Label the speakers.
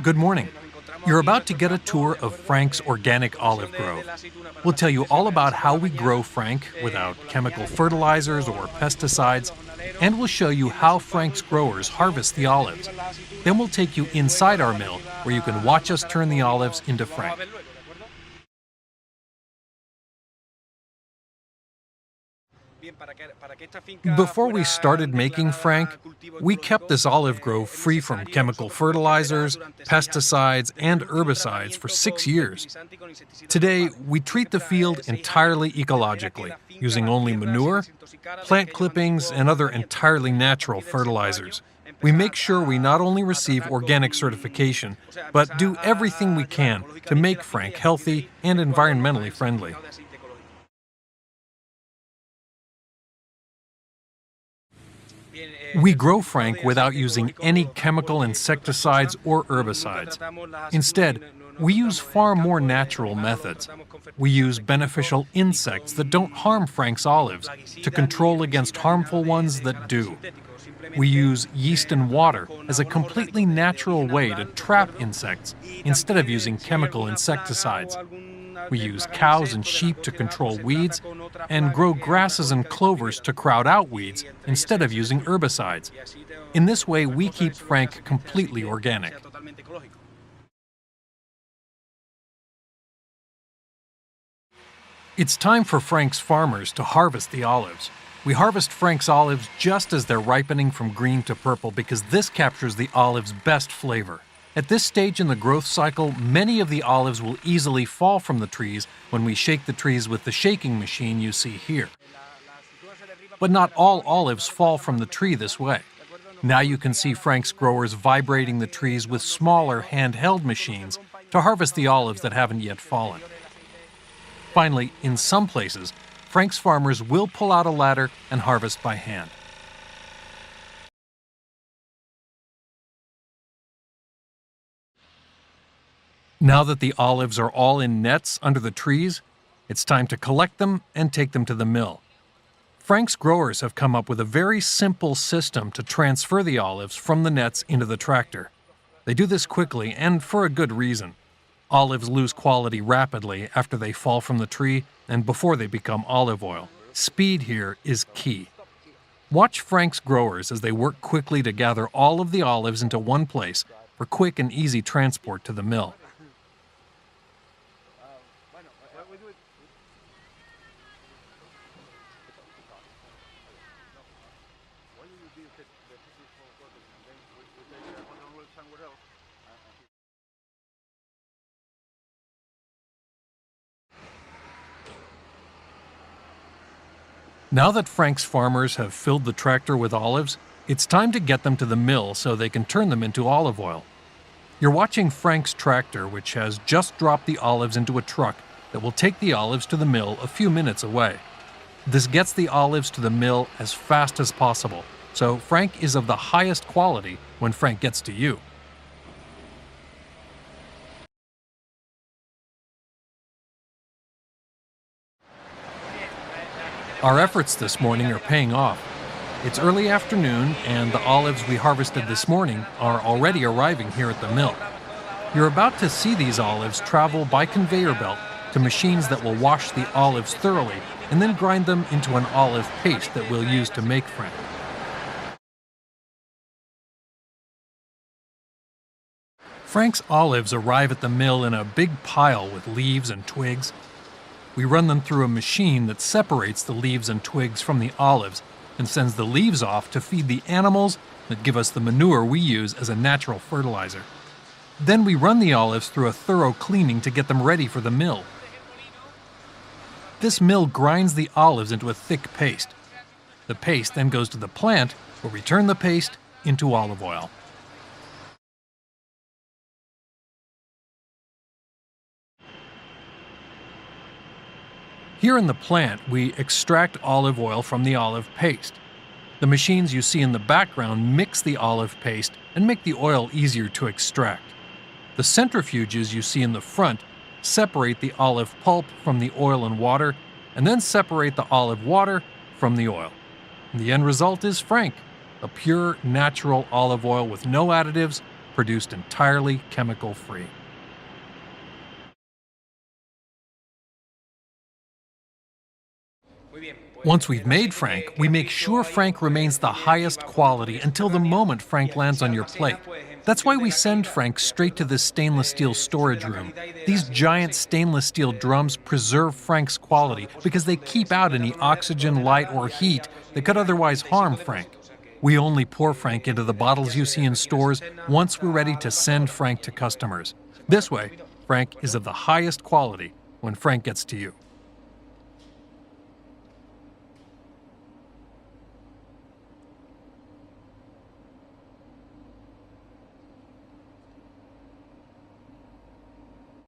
Speaker 1: Good morning. You're about to get a tour of Frank's organic olive grove. We'll tell you all about how we grow Frank without chemical fertilizers or pesticides, and we'll show you how Frank's growers harvest the olives. Then we'll take you inside our mill where you can watch us turn the olives into Frank. Before we started making Frank, we kept this olive grove free from chemical fertilizers, pesticides, and herbicides for 6 years. Today, we treat the field entirely ecologically, using only manure, plant clippings, and other entirely natural fertilizers. We make sure we not only receive organic certification, but do everything we can to make Frank healthy and environmentally friendly. We grow Frank without using any chemical insecticides or herbicides. Instead, we use far more natural methods. We use beneficial insects that don't harm Frank's olives to control against harmful ones that do. We use yeast and water as a completely natural way to trap insects instead of using chemical insecticides. We use cows and sheep to control weeds and grow grasses and clovers to crowd out weeds instead of using herbicides. In this way, we keep Frank completely organic. It's time for Frank's farmers to harvest the olives. We harvest Frank's olives just as they're ripening from green to purple because this captures the olive's best flavor. At this stage in the growth cycle, many of the olives will easily fall from the trees when we shake the trees with the shaking machine you see here. But not all olives fall from the tree this way. Now you can see Frank's growers vibrating the trees with smaller handheld machines to harvest the olives that haven't yet fallen. Finally, in some places, Frank's farmers will pull out a ladder and harvest by hand. Now that the olives are all in nets under the trees, it's time to collect them and take them to the mill. Frank's growers have come up with a very simple system to transfer the olives from the nets into the tractor. They do this quickly and for a good reason. Olives lose quality rapidly after they fall from the tree and before they become olive oil. Speed here is key. Watch Frank's growers as they work quickly to gather all of the olives into one place for quick and easy transport to the mill. Now that Frank's farmers have filled the tractor with olives, it's time to get them to the mill so they can turn them into olive oil. You're watching Frank's tractor, which has just dropped the olives into a truck that will take the olives to the mill a few minutes away. This gets the olives to the mill as fast as possible, so Frank is of the highest quality when Frank gets to you. Our efforts this morning are paying off. It's early afternoon, and the olives we harvested this morning are already arriving here at the mill. You're about to see these olives travel by conveyor belt to machines that will wash the olives thoroughly and then grind them into an olive paste that we'll use to make Frank. Frank's olives arrive at the mill in a big pile with leaves and twigs. We run them through a machine that separates the leaves and twigs from the olives and sends the leaves off to feed the animals that give us the manure we use as a natural fertilizer. Then we run the olives through a thorough cleaning to get them ready for the mill. This mill grinds the olives into a thick paste. The paste then goes to the plant, where we turn the paste into olive oil. Here in the plant, we extract olive oil from the olive paste. The machines you see in the background mix the olive paste and make the oil easier to extract. The centrifuges you see in the front separate the olive pulp from the oil and water, and then separate the olive water from the oil. The end result is Frank, a pure, natural olive oil with no additives, produced entirely chemical-free. Once we've made Frank, we make sure Frank remains the highest quality until the moment Frank lands on your plate. That's why we send Frank straight to this stainless steel storage room. These giant stainless steel drums preserve Frank's quality because they keep out any oxygen, light, or heat that could otherwise harm Frank. We only pour Frank into the bottles you see in stores once we're ready to send Frank to customers. This way, Frank is of the highest quality when Frank gets to you.